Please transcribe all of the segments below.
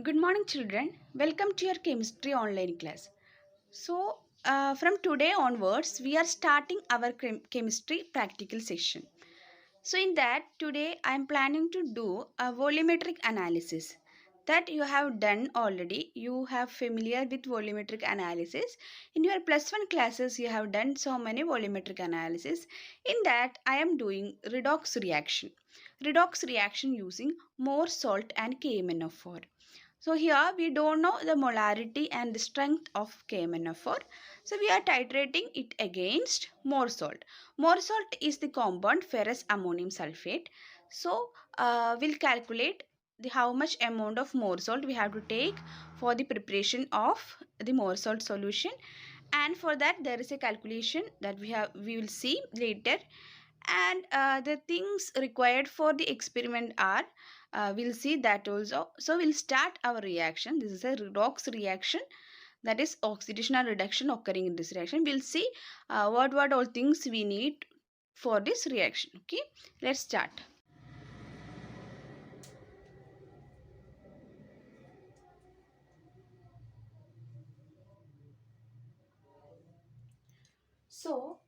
Good morning, children. Welcome to your chemistry online class. From today onwards, we are starting our chemistry practical session. So, in that, today I am planning to do a volumetric analysis that you have done already. You have familiar with volumetric analysis. In your plus one classes, you have done so many volumetric analysis. In that, I am doing redox reaction. Redox reaction using more salt and KMnO4. So here we don't know the molarity and the strength of KMnO4. So we are titrating it against more salt. More salt is the compound ferrous ammonium sulfate. So we'll calculate how much amount of more salt we have to take for the preparation of the more salt solution. And for that there is a calculation that we will see later, and the things required for the experiment are we'll see that also. So we'll start our reaction. This is a redox reaction, that is oxidation and reduction occurring in this reaction. We'll see what all things we need for this reaction. Okay, let's start. So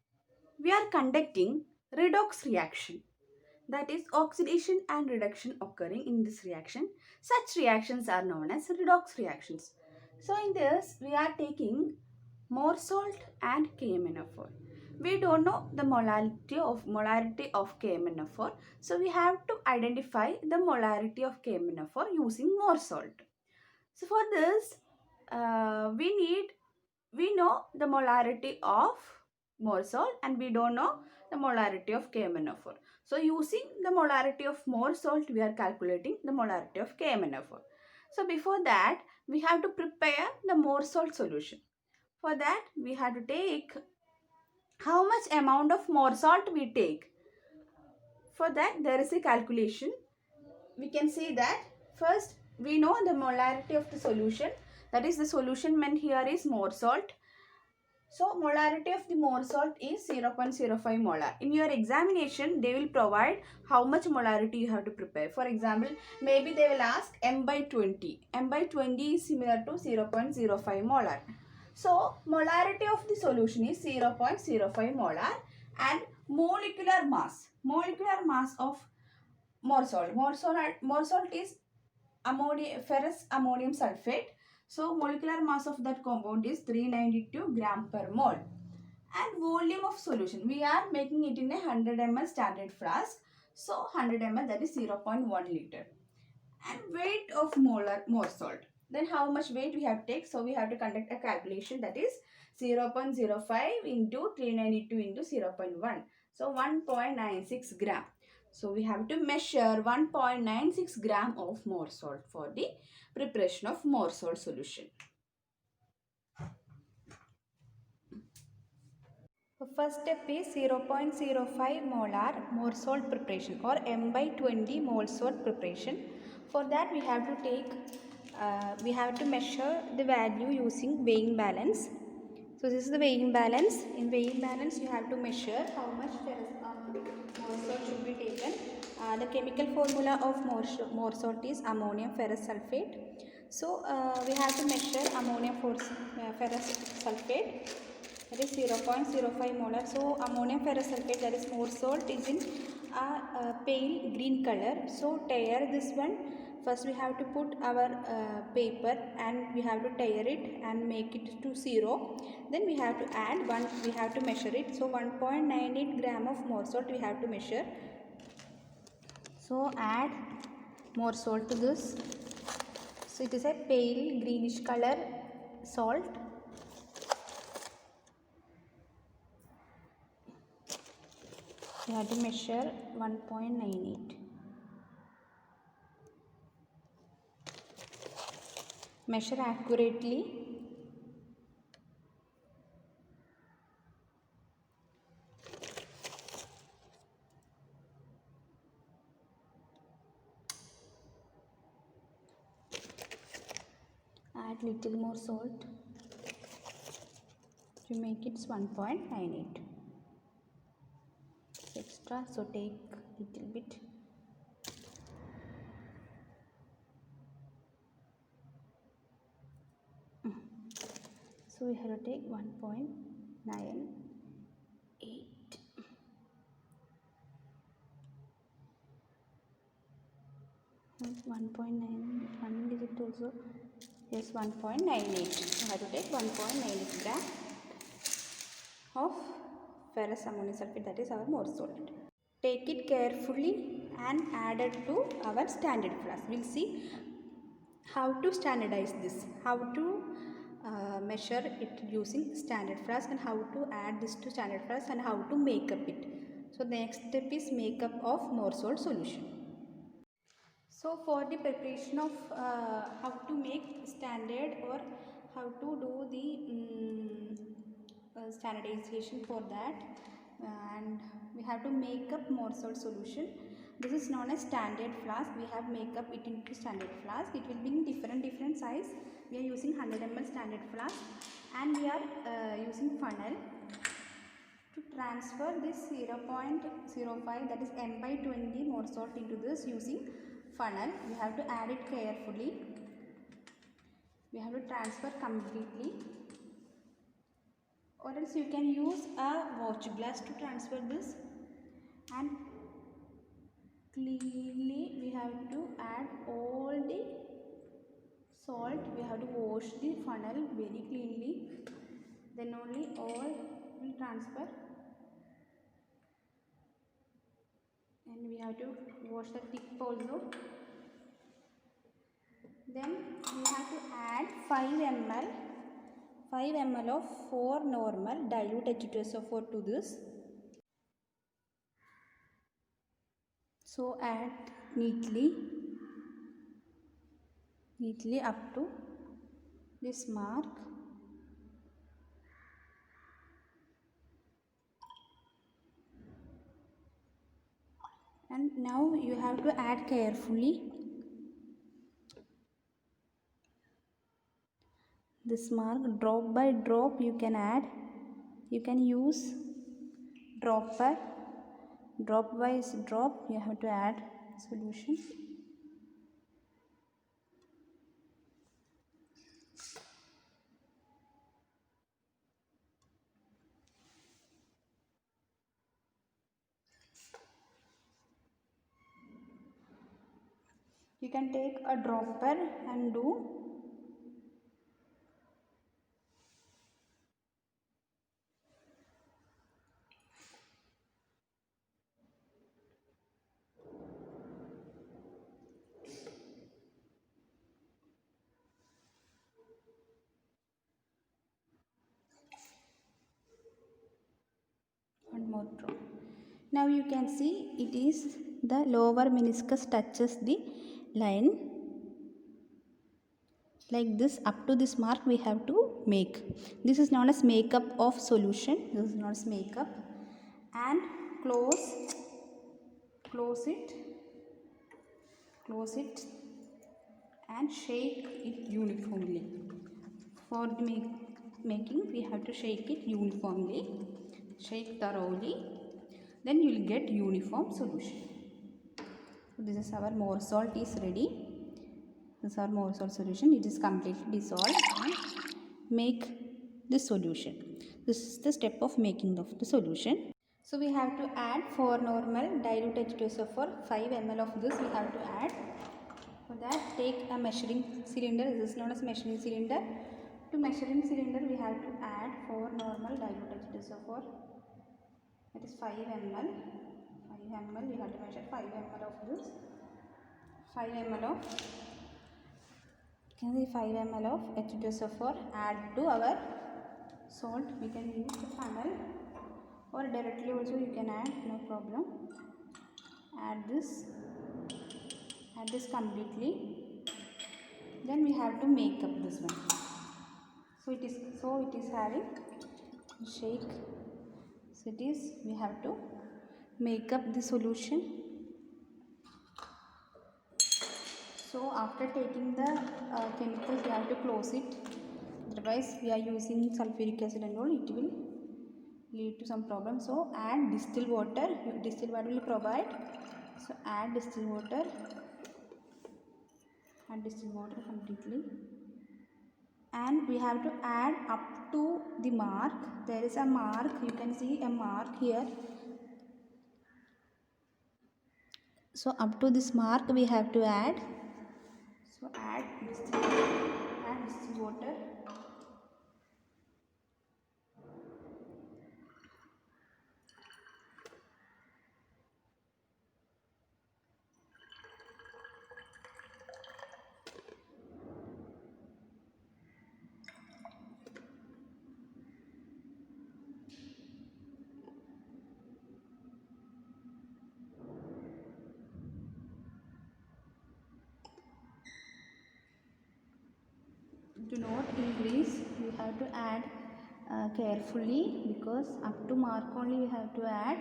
we are conducting redox reaction, that is oxidation and reduction occurring in this reaction. Such reactions are known as redox reactions. So in this we are taking more salt and KMnO4. We don't know the molarity of KMnO4, so we have to identify the molarity of KMnO4 using more salt. So for this we know the molarity of more salt and we don't know the molarity of KMnO4. So using the molarity of more salt, we are calculating the molarity of KMnO4. So before that, we have to prepare the more salt solution. For that, we have to take how much amount of more salt we take. For that, there is a calculation. We can see that first we know the molarity of the solution. That is, the solution meant here is more salt. So molarity of the more salt is 0.05 molar. In your examination, they will provide how much molarity you have to prepare. For example, maybe they will ask m by 20. M by 20 is similar to 0.05 molar. So molarity of the solution is 0.05 molar, and molecular mass of more salt. More salt is ferrous ammonium sulfate. So molecular mass of that compound is 392 gram per mole. And volume of solution, we are making it in a 100 ml standard flask. So 100 ml, that is 0.1 liter. And weight of more salt. Then how much weight we have to take? So we have to conduct a calculation, that is 0.05 into 392 into 0.1. So 1.96 gram. So we have to measure 1.96 gram of more salt for the preparation of more salt solution. The first step is 0.05 molar more salt preparation, or m by 20 mole salt preparation. For that we have to measure the value using weighing balance. So this is the weighing balance. In weighing balance you have to measure how much more salt should be taken. The chemical formula of more salt is ammonium ferrous sulfate. So we have to measure ammonium ferrous sulfate, that is 0.05 molar. So ammonium ferrous sulfate, that is more salt, is in a pale green color. So tear this one. First we have to put our paper and we have to tear it and make it to 0. Then we have to add we have to measure it. So 1.98 gram of more salt we have to measure. So add more salt to this. So it is a pale greenish color salt. We have to measure 1.98. Measure accurately. Add little more salt to make it 1.98. Extra, so take little bit. So we have to take 1.98. And 1.9 digit also. Yes, 1.98. So we have to take 1.98 gram of ferrous ammonium sulfate, that is our more salt. Take it carefully and add it to our standard flask. We'll see how to standardize this, how to measure it using standard flask, and how to add this to standard flask, and how to make up it. So the next step is makeup of more salt solution. So for the preparation of how to make standard, or how to do the standardization for that, and we have to make up more salt solution. This is known as standard flask. We have make up it into standard flask. It will be in different size. We are using 100 ml standard flask, and we are using funnel to transfer this 0.05, that is m by 20 more salt into this using funnel. We have to add it carefully. We have to transfer completely, or else you can use a watch glass to transfer this. And cleanly we have to add all the salt. We have to wash the funnel very cleanly, then only all will transfer. And we have to wash the tip also. Then we have to add 5 ml of 4 normal dilute H2SO4 to this. So add neatly up to this mark. And now you have to add carefully. This mark, drop by drop you can add. You can use dropper, drop wise drop you have to add solution. You can take a dropper and do. One more drop. Now you can see it is the lower meniscus touches the line. Like this, up to this mark we have to make. This is known as makeup of solution. This is known as makeup. And close it and shake it uniformly. For the making we have to shake it uniformly, shake thoroughly, then you will get uniform solution. So this is our more salt is ready. This is our more salt solution. It is completely dissolved, and make this solution. This is the step of making of the solution. So we have to add 4 normal dilute H2SO4, 5 ml of this we have to add. For that, take a measuring cylinder. This is known as measuring cylinder. To measuring cylinder we have to add 4 normal dilute H2SO4, that is 5 ml. 5 ml we have to measure 5 ml of this. 5 ml of 5 ml of H2SO4 add to our salt. We can use the funnel, or directly also you can add, no problem. Add this completely. Then we have to make up this one. So it is having shake. So it is, we have to make up the solution. So after taking the chemicals we have to close it, otherwise we are using sulfuric acid and all, it will lead to some problem. So add distilled water. Distilled water will provide. So add distilled water. Add distilled water completely. and we have to add up to the mark. There is a mark, you can see a mark here. So up to this mark we have to add. So add distilled water. Do not increase, you have to add carefully, because up to mark only we have to add,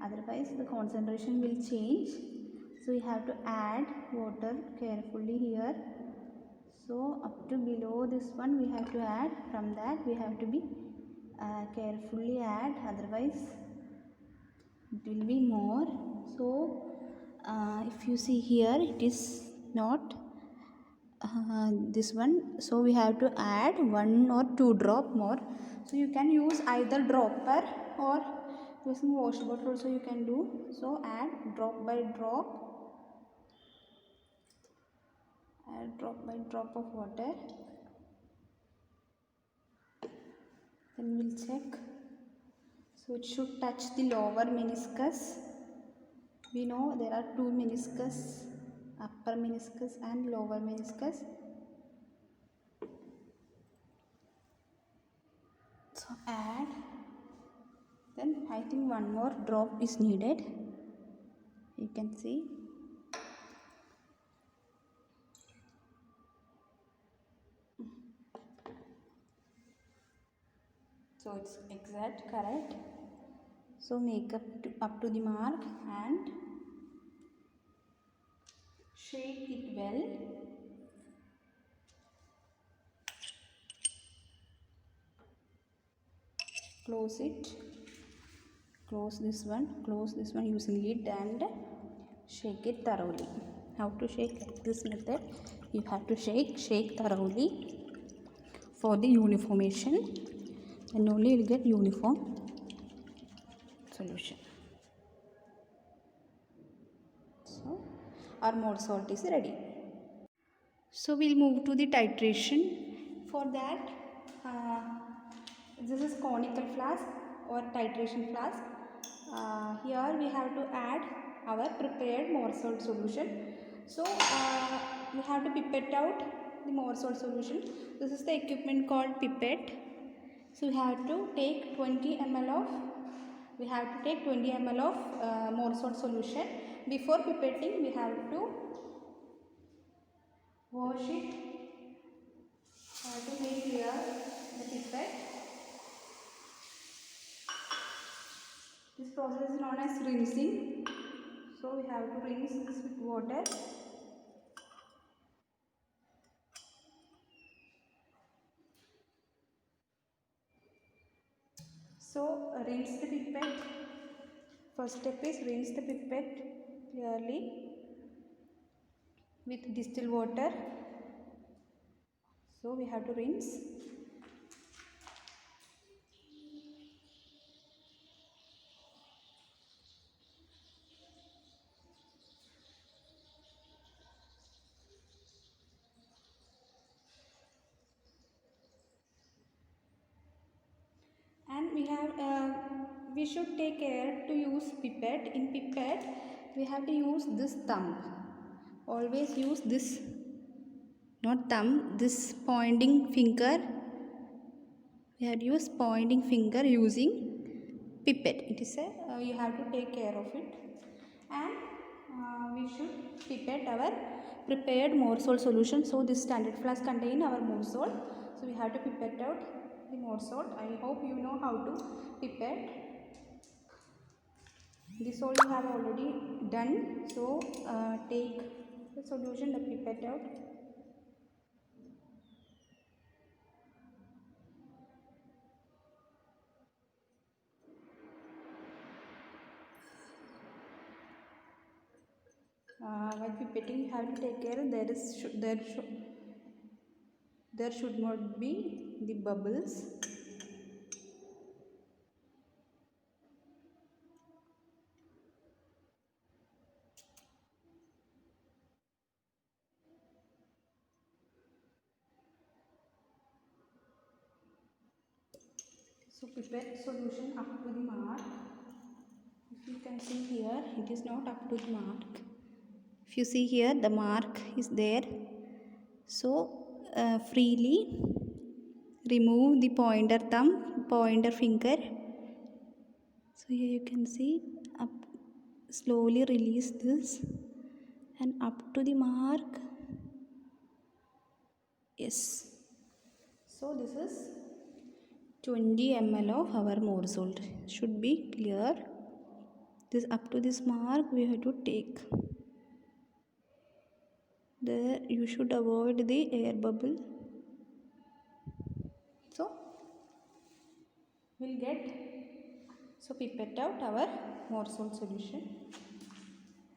otherwise the concentration will change. So you have to add water carefully here. So up to below this one we have to add, from that we have to be carefully add, otherwise it will be more. So if you see here, it is not this one, so we have to add 1 or 2 drop more. So you can use either dropper or using wash bottle also you can do. So add drop by drop, add drop by drop of water, then we'll check. So it should touch the lower meniscus. We know there are 2 meniscus, upper meniscus and lower meniscus. So add, then I think 1 more drop is needed, you can see. So it's exact correct. So make up to the mark and shake it well. Close it. Close this one using lid and shake it thoroughly. How to shake? Like this method. You have to shake thoroughly for the uniformation, and only you will get uniform solution. So our mold salt is ready. So we'll move to the titration. For that, this is conical flask or titration flask. Here we have to add our prepared more salt solution. So we have to pipette out the more salt solution. This is the equipment called pipette. So we have to take 20 ml of more salt solution. Before pipetting, we have to wash it. To make clear the pipette. This process is known as rinsing. So we have to rinse this with water. So rinse the pipette. First step is rinse the pipette clearly with distilled water. So we have to rinse. And we should take care to use pipette. In pipette, we have to use this thumb. Always use this, not thumb, this pointing finger. We have to use pointing finger using pipette. It is you have to take care of it. And we should pipette our prepared more salt solution. So this standard flask contain our more salt. So we have to pipette out the more salt. I hope you know how to pipette. This all you have already done. So take the solution, the pipette out. While pipetting, you have to take care. There should not be the bubbles. So pipette solution up to the mark. If you can see here, it is not up to the mark. If you see here, the mark is there. So freely remove the pointer thumb, pointer finger. So here you can see, up, slowly release this and up to the mark. Yes. So this is 20 ml of our more salt. Should be clear. This up to this mark we have to take. There you should avoid the air bubble. So we'll get, so pipette out our more salt solution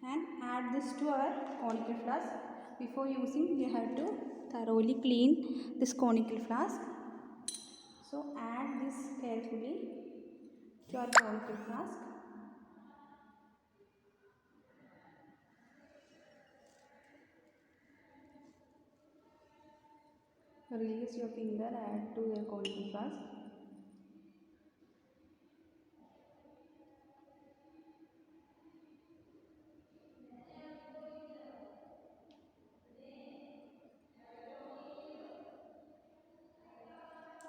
and add this to our conical flask. Before using, you have to thoroughly clean this conical flask. So add this carefully to our conical flask. Release your finger, add to your conical flask.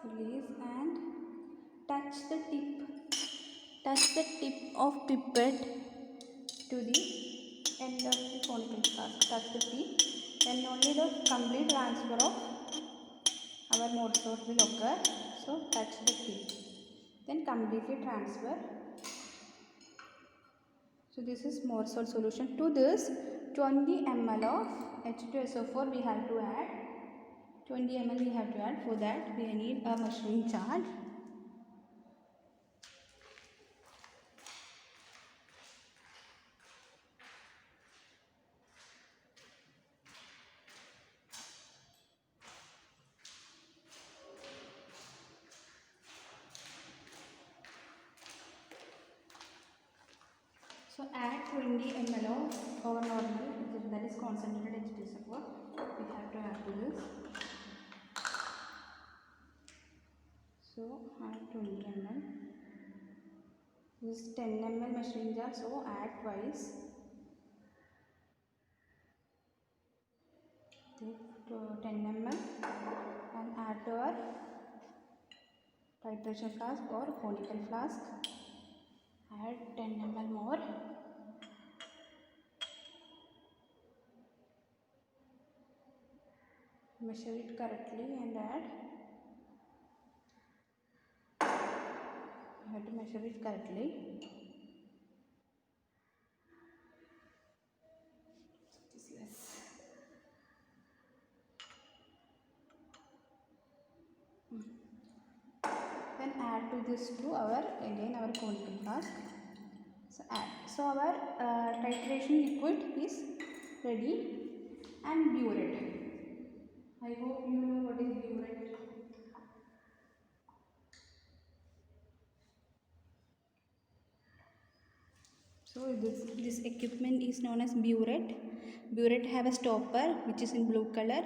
Release and touch the tip of pipette to the end of the conical flask. Touch the tip, then only the complete transfer of our more salt will occur. So touch the tip, then completely transfer. So this is more salt solution. To this 20 ml of H2SO4 we have to add. 20 ml we have to add. For that we need a measuring jar. So add 20 ml of our normal, that is concentrated H2SO4. We have to add to this. So add 20 ml. This is 10 ml measuring jar, so add twice. Take 10 ml and add to our titration flask or conical flask. Add 10 ml more. Measure it correctly and add. You have to measure it correctly. Yes. Then add to this to our conical flask. So add. So our titration liquid is ready, and burette. I hope you know what is burette. So this equipment is known as burette. Burette have a stopper which is in blue color.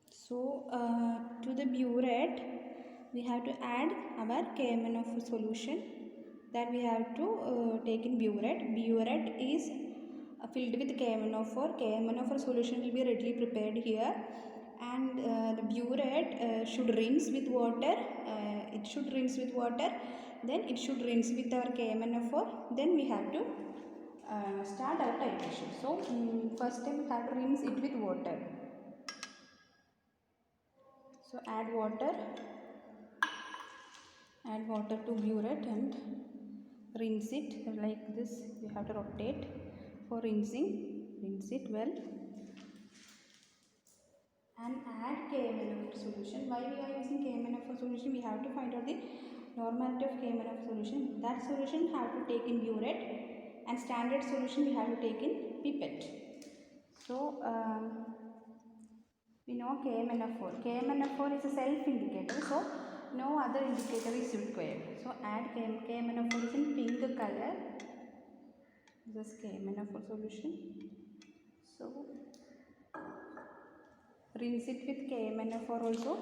So to the burette we have to add our KMnO4 solution that we have to take in burette. Burette is filled with KMnO4. KMnO4 solution will be readily prepared here, and the burette should rinse with water. It should rinse with water, then it should rinse with our KMnO4. Then we have to start our titration. So first time we have to rinse it with water. So add water to burette and rinse it like this. You have to rotate for rinsing. Rinse it well and add KMnO4 solution. Why we are using KMnO4 solution? We have to find out the normality of KMnO4 solution. That solution have to take in burette, and standard solution we have to take in pipette. So we know KMNO4. KMNO4 is a self-indicator, so no other indicator is required. So add KMNO4 is in pink color. This is KMNO4 solution. So rinse it with KMNO4 also.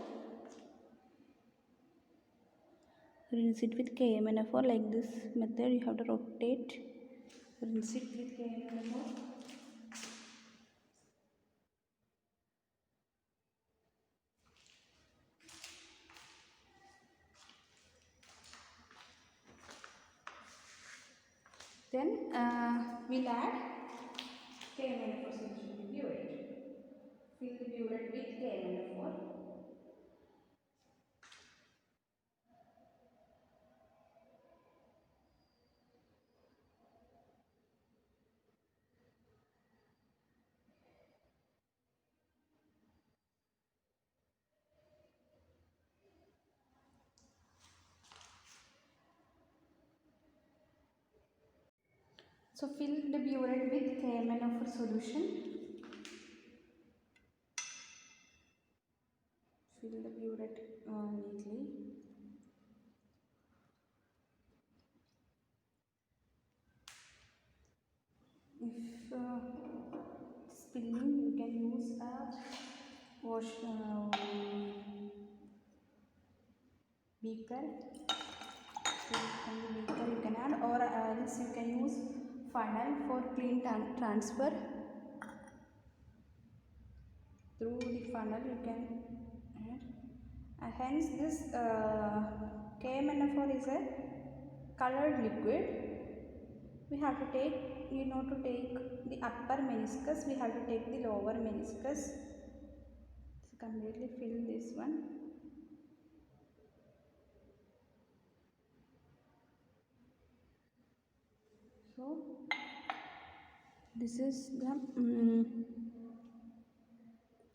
Rinse it with KMNO4 like this method. You have to rotate. Rinse it with KMNO4. Then we'll add KMNO4 solution to burette. Fill the burette with KMNO4. So fill the burette with KMNO4 solution. Fill the burette neatly. If spilling, you can use a wash beaker. So from the beaker you can add, or else you can use funnel for clean transfer. Through the funnel you can add. Hence this KMNO4 is a colored liquid. We have to take, in order to take the upper meniscus, we have to take the lower meniscus. So completely fill this one. So this is the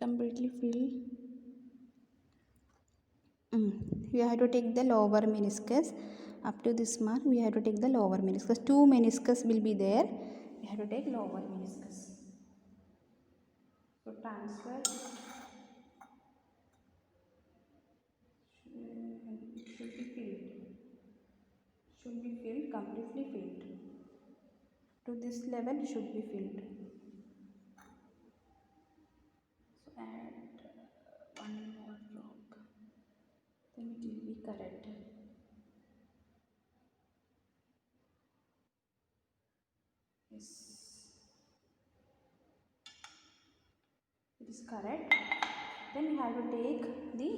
completely fill. We have to take the lower meniscus up to this mark. We have to take the lower meniscus. Two meniscus will be there. We have to take lower meniscus. So transfer should be filled. Should be filled, completely filled. To this level should be filled. So add one more drop. Then it will be correct. Yes, it is correct. Then we have to take the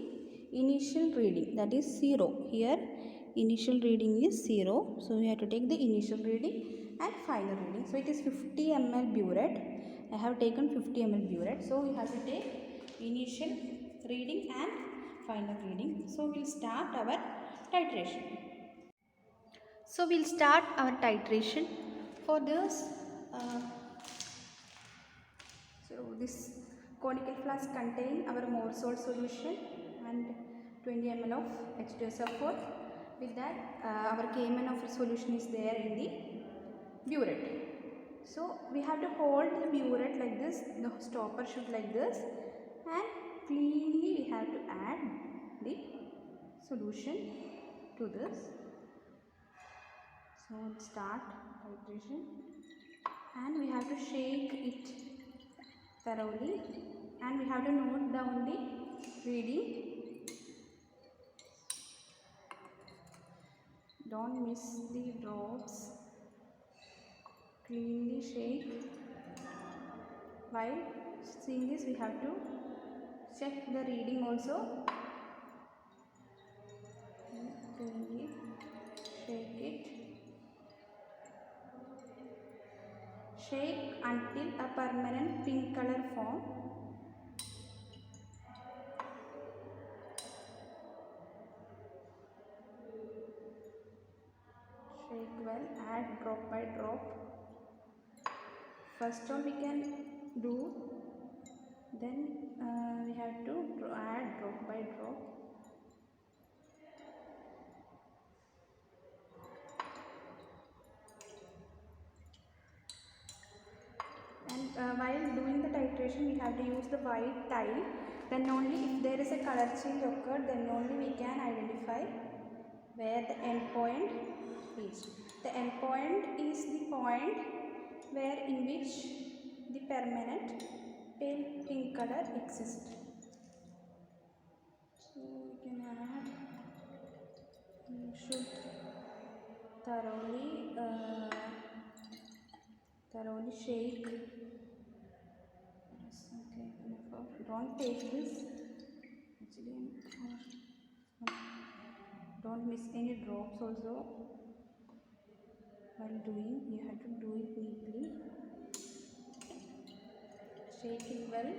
initial reading, that is 0. Here initial reading is 0, so we have to take the initial reading and final reading. So it is 50 ml burette. I have taken 50 ml burette, so we have to take initial reading and final reading. So we'll start our titration. So we'll start our titration. For this, so this conical flask contain our more salt solution and 20 ml of H2SO4. With that, our KMNO4 solution is there in the burette. So we have to hold the burette like this. The stopper should like this, and cleanly we have to add the solution to this. So start titration, and we have to shake it thoroughly, and we have to note down the reading. Don't miss the drops. Cleanly shake. While seeing this, we have to check the reading also. Cleanly shake it. Shake until a permanent pink color form. Shake well, add drop by drop. First one we can do, then we have to add drop by drop. And while doing the titration we have to use the white tile. Then only if there is a color change occurred, then only we can identify where the end point is. The end point is the point where in which the permanent pale pink color exists. So we can add, you should thoroughly shake. Okay, don't take this actually, don't miss any drops also while doing. You have to do it neatly, shake it well.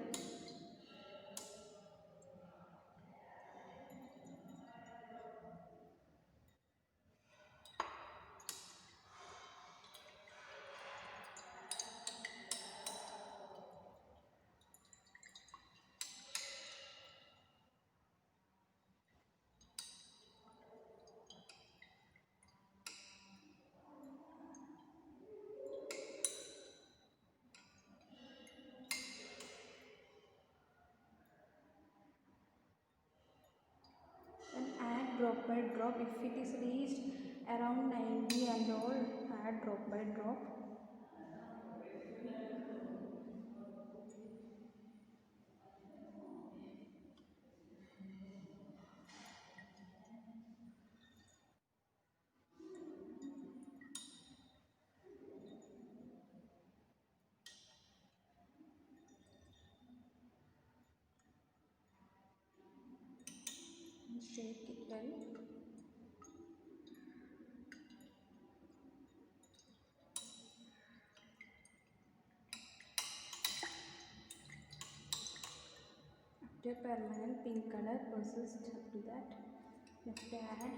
Drop by drop. If it is reached around 90 and all, add drop by drop. And shake it well. After permanent pink color persists up to that, you have to add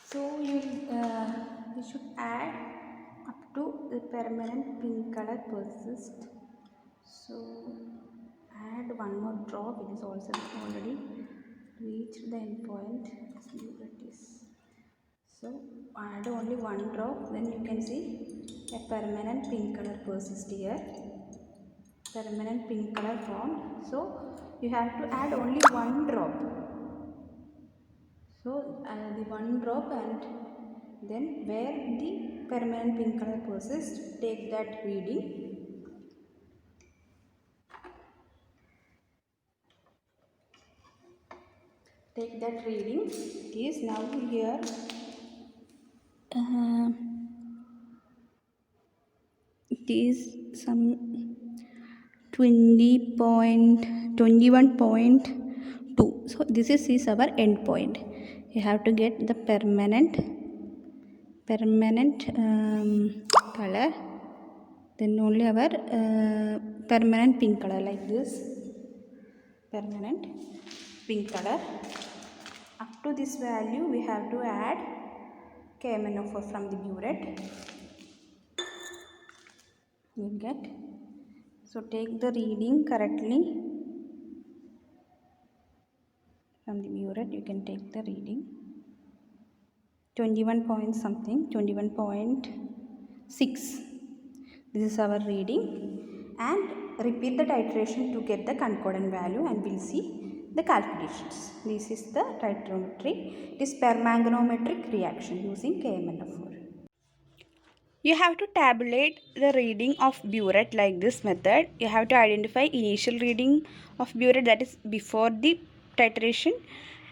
so you should add up to the permanent pink color persist. So add one more drop. It is also already reached the end point. So add only one drop, then you can see a permanent pink color persist here. Permanent pink color formed. So you have to add only one drop. So the one drop, and then where the permanent pink color persists, take that reading. Take that reading. It is now here. It is some 21.2. So this is our end point. You have to get the permanent color, then only our permanent pink color, like this permanent pink color. Up to this value we have to add KMnO4 from the burette. You get, so take the reading correctly from the burette. You can take the reading 21 point something, 21.6. This is our reading, and repeat the titration to get the concordant value, and we'll see the calculations. This is the titrometry. It is permanganometric reaction using KMnO4. You have to tabulate the reading of burette like this method. You have to identify initial reading of burette, that is before the titration,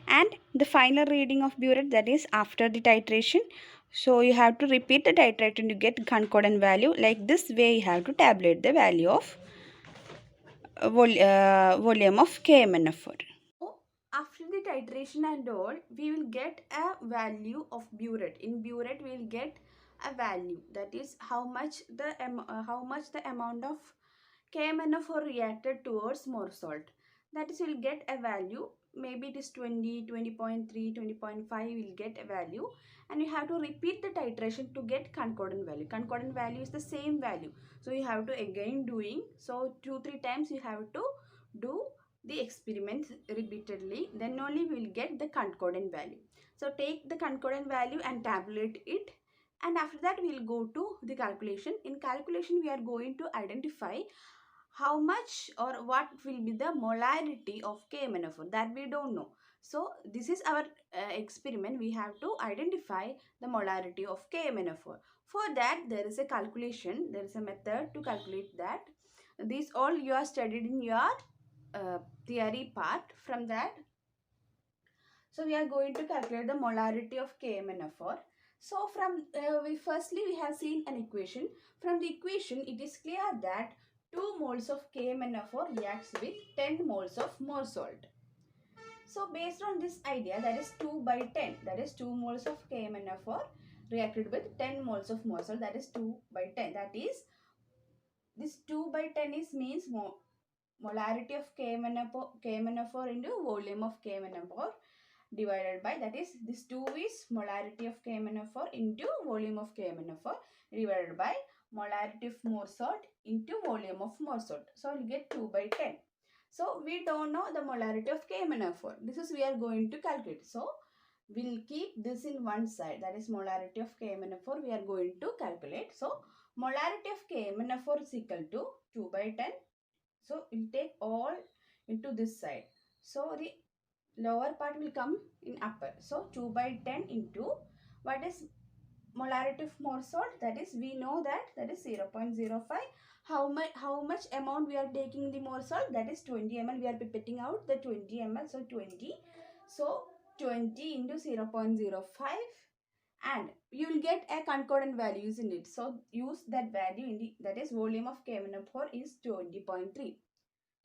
and the final reading of burette, that is after the titration. So you have to repeat the titration to get concordant value. Like this way you have to tabulate the value of volume of KMNF4. So after the titration and all, we will get a value of burette. In burette, we will get a value, that is how much the amount of KMNO4 reacted towards more salt. That is, we'll get a value. Maybe it is 20, 20.3, 20.5. We'll get a value, and you have to repeat the titration to get concordant value. Concordant value is the same value, so you have to again doing. So 2-3 times you have to do the experiments repeatedly, then only we will get the concordant value. So take the concordant value and tabulate it, and after that we will go to the calculation. In calculation we are going to identify how much or what will be the molarity of KMNO4, that we don't know. So this is our experiment. We have to identify the molarity of KMNO4. For that there is a calculation, there is a method to calculate that. These all you are studied in your theory part. From that, so we are going to calculate the molarity of KMNO4. So from we have seen an equation. From the equation it is clear that 2 moles of KMNO4 reacts with 10 moles of more salt. So based on this idea, that is 2 by 10, that is 2 moles of KMNO4 reacted with 10 moles of more salt, that is 2 by 10. That is, this 2 by 10 is means molarity of KMNO4 into volume of KMNO4 divided by, that is, this 2 is molarity of KMNO4 into volume of KMNO4 divided by molarity of more salt into volume of more salt. So we'll get 2 by 10. So we don't know the molarity of KMNO4. This is we are going to calculate. So we'll keep this in one side, that is molarity of KMNO4 we are going to calculate. So molarity of KMNO4 is equal to 2 by 10. So we'll take all into this side. So the lower part will come in upper. So 2 by 10 into, what is molarity of more salt, that is we know that is 0.05. How much amount we are taking the more salt, that is 20 ml. We are pipetting out the 20 ml. So 20. So 20 into 0.05, and you will get a concordant values in it. So use that value in the, that is volume of KMNO4 is 20.3.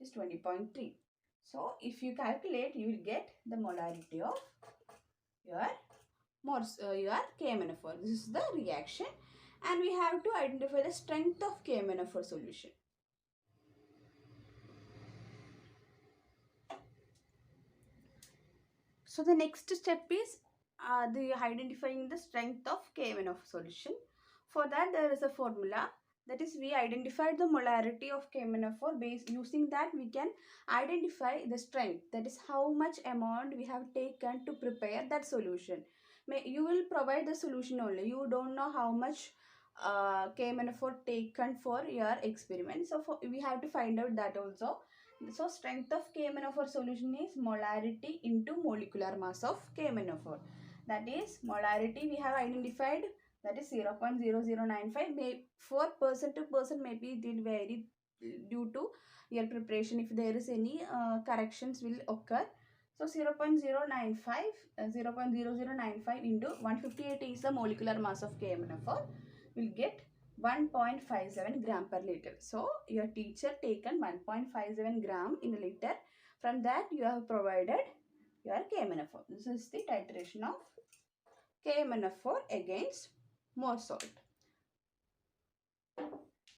Is 20.3. So if you calculate, you will get the molarity of your KMNO4. This is the reaction, and we have to identify the strength of KMNO4 solution. So the next step is the identifying the strength of KMNO4 solution. For that there is a formula, that is we identified the molarity of KMNO4. Based using that we can identify the strength, that is how much amount we have taken to prepare that solution. You will provide the solution only, you don't know how much KMNO4 taken for your experiment. So we have to find out that also. So strength of KMNO4 solution is molarity into molecular mass of KMNO4. That is molarity we have identified, that is 0.0095. For person to person maybe it will vary due to your preparation. If there is any corrections will occur. So 0.095 0.0095 into 158 is the molecular mass of KMNO4. Will get 1.57 gram per liter. So your teacher taken 1.57 gram in a liter. From that you have provided your KMNO4. This is the titration of KMNO4 against more salt.